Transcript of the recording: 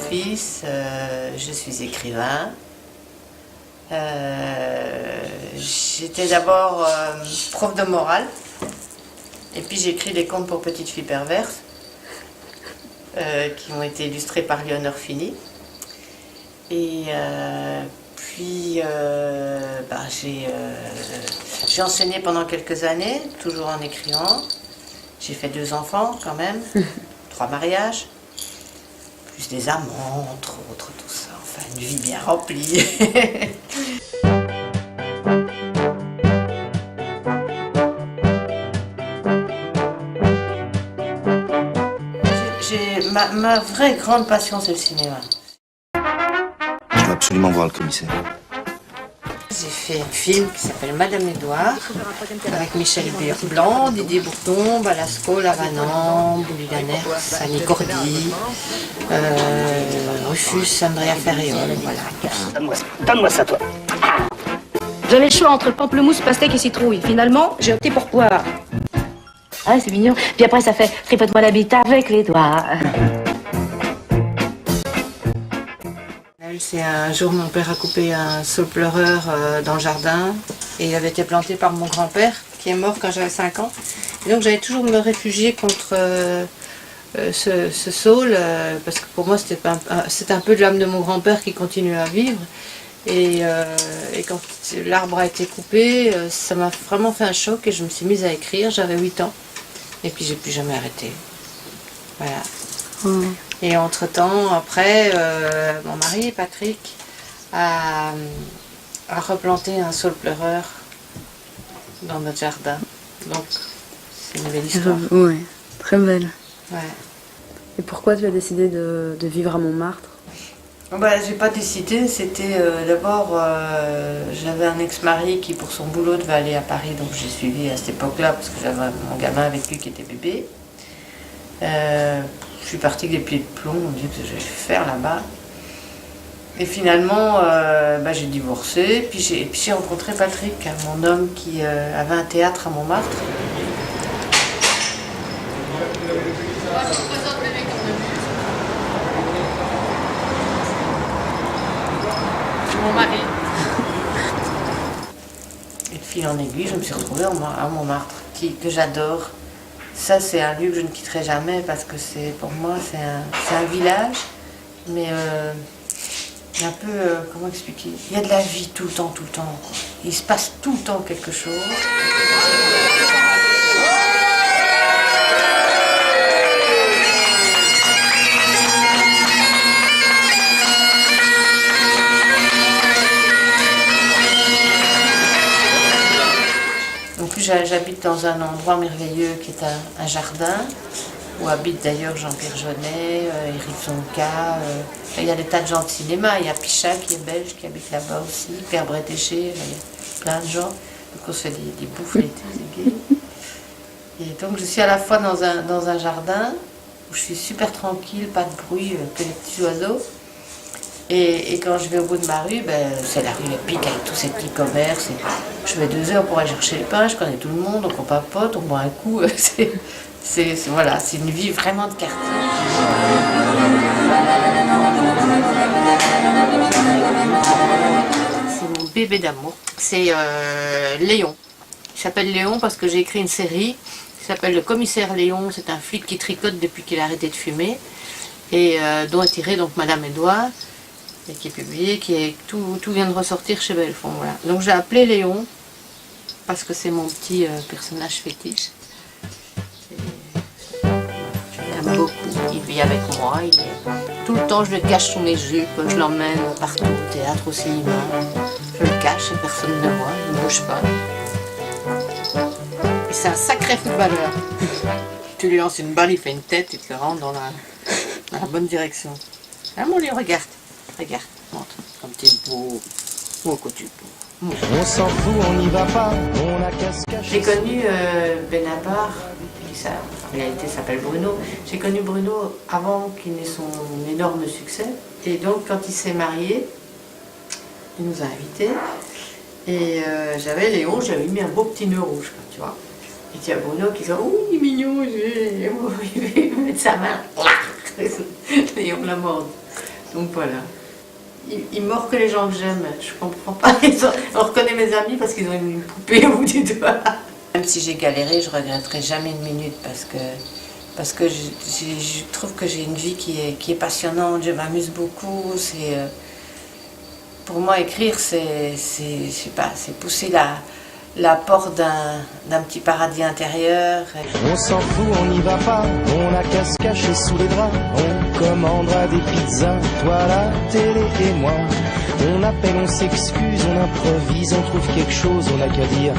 fils, je suis écrivain. J'étais d'abord prof de morale, et puis j'ai écrit des contes pour petites filles perverses, qui ont été illustrés par Léonore Fini. Et puis j'ai enseigné pendant quelques années, toujours en écrivant. J'ai fait 2 enfants quand même, 3 mariages, plus des amants, entre autres, tout ça. Enfin, une vie bien remplie. Ma vraie grande passion, c'est le cinéma. Je veux absolument voir le commissaire. J'ai fait un film qui s'appelle Madame Édouard, avec Michel Blanc, Didier Bourdon, Balasco, Lavanant, Bouliganers, Annie Cordy, Rufus, Andrea Ferriol, voilà. Donne-moi ça, toi. J'avais le choix entre pamplemousse, pastèque et citrouille. Finalement, j'ai opté pour poire. Ah, c'est mignon. Puis après, ça fait tripote-moi la bite avec les doigts. C'est un jour, mon père a coupé un saule pleureur dans le jardin et il avait été planté par mon grand-père qui est mort quand j'avais 5 ans. Et donc j'allais toujours me réfugier contre ce saule parce que pour moi c'était un peu de l'âme de mon grand-père qui continuait à vivre. Et quand l'arbre a été coupé, ça m'a vraiment fait un choc et je me suis mise à écrire. J'avais 8 ans et puis j'ai plus jamais arrêté. Voilà. Et entre-temps, après, mon mari, Patrick, a replanté un saule pleureur dans notre jardin. Donc, c'est une belle histoire. Oui, très belle. Ouais. Et pourquoi tu as décidé de vivre à Montmartre? J'ai pas décidé, c'était d'abord, j'avais un ex-mari qui pour son boulot devait aller à Paris, donc j'ai suivi à cette époque-là parce que j'avais mon gamin avec lui qui était bébé. Je suis partie avec des pieds de plomb, on me dit que je vais faire là-bas. Et finalement, j'ai divorcé, puis j'ai rencontré Patrick, mon homme qui avait un théâtre à Montmartre. Mon mari. Et de fil en aiguille, je me suis retrouvée à Montmartre, que j'adore. Ça, c'est un lieu que je ne quitterai jamais parce que pour moi, c'est un village, mais un peu, comment expliquer? Il y a de la vie tout le temps, quoi. Il se passe tout le temps quelque chose. J'habite dans un endroit merveilleux qui est un jardin, où habite d'ailleurs Jean-Pierre Jeunet, Éric Zonka. Il y a des tas de gens de cinéma, il y a Picha qui est belge, qui habite là-bas aussi, Pierre Bretéché, il y a plein de gens. Donc on se fait des bouffes l'été, c'est gai. Et donc je suis à la fois dans un jardin, où je suis super tranquille, pas de bruit, que les petits oiseaux. Et quand je vais au bout de ma rue, c'est la rue épique avec tous ces petits commerces. Je fais 2 heures pour aller chercher le pain, je connais tout le monde, donc on papote, on boit un coup. Voilà, c'est une vie vraiment de quartier. C'est mon bébé d'amour. C'est Léon. Il s'appelle Léon parce que j'ai écrit une série qui s'appelle Le Commissaire Léon. C'est un flic qui tricote depuis qu'il a arrêté de fumer. Et dont est tirée donc Madame Édouard. Et qui est publié, tout vient de ressortir chez Belfond. Voilà. Donc j'ai appelé Léon, parce que c'est mon petit personnage fétiche. Je l'aime beaucoup, il vit avec moi, tout le temps je le cache sous mes jupes, je l'emmène partout, au théâtre, au cinéma. Je le cache et personne ne le voit, il ne bouge pas. Et c'est un sacré footballeur. Tu lui lances une balle, il fait une tête, il te le rentre dans la bonne direction. Ah mon Léon, regarde. Regarde, montre, comme t'es beau. Oh, que tu es beau. On s'en fout, on n'y va pas, on a qu'à se cacher. J'ai connu Benabar, qui en réalité s'appelle Bruno. J'ai connu Bruno avant qu'il n'ait son énorme succès. Et donc, quand il s'est marié, il nous a invités. Et j'avais Léon, j'avais mis un beau petit nœud rouge, tu vois. Et tu as Bruno qui dit « Oh, il est mignon, il va mettre sa main. » Léon la morde. Donc voilà. Il mord que les gens que j'aime, je comprends pas. On reconnaît mes amis parce qu'ils ont une poupée au bout du doigt. Même si j'ai galéré, je regretterai jamais une minute parce que je trouve que j'ai une vie qui est passionnante, je m'amuse beaucoup. Pour moi, écrire, c'est pousser la porte d'un petit paradis intérieur. On s'en fout, on n'y va pas, on a qu'à se cacher sous les draps. On commandera des pizzas, toi la télé et moi. On appelle, on s'excuse, on improvise, on trouve quelque chose, on n'a qu'à dire